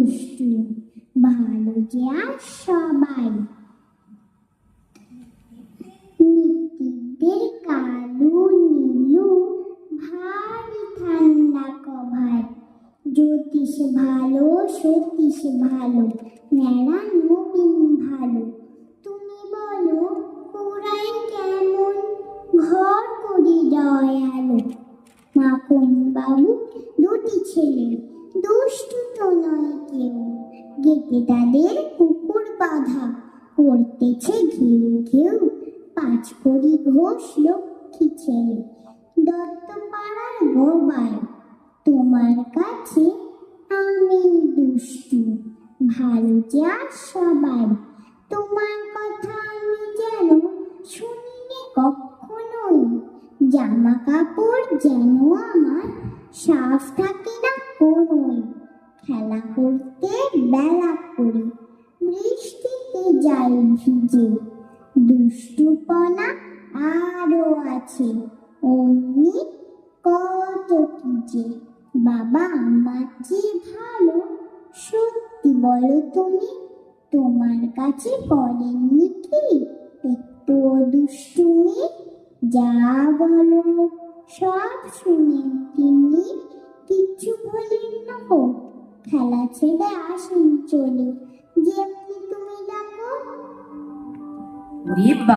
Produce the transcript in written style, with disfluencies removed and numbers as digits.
দুষ্টু, ভালো যে আর সবাই। নিতিকদের কালু নীলু, ভারী ঠান্ডা কভার। জ্যোতিষ ভালো, সতীশ ভালো, ন্যাড়া নবীন ভালো। তুমি বলো ওরাই কেমন, ঘর করি দয়ালো। মাখন বাবু দুটি ছেলে, দুষ্টু তো নয় কেউ। গেটে তাদের কুকুর বাঁধা, করতেছে ঘেউ ঘেউ। পাঁচকড়ি ঘোষ লক্ষ্মী ছেলে, দত্তপাড়ার গবাই। তোমার কাছে আমি দুষ্টু, ভালো যা সবাই। তোমার কথা আমি যেন শুনিনি কখনোই। জামা কাপড় যেন আমার সাফ থাকে না কোনোই। খেলা করতে বেলা করি, বৃষ্টিতে যাই ভিজে। দুষ্টুপনা আরো আছে, অমনি কত কি যে। বাবা আমার যে ভালো, সত্যি বলো তুমি, তোমার কাছে করেননি কি একটু দুষ্টুমি? যা বলো সব শুনেন তিনি, কিচ্ছু বলেন না গো। খেলা ছেড়ে আসেন চলে, যেমনি তুমি ডাকো।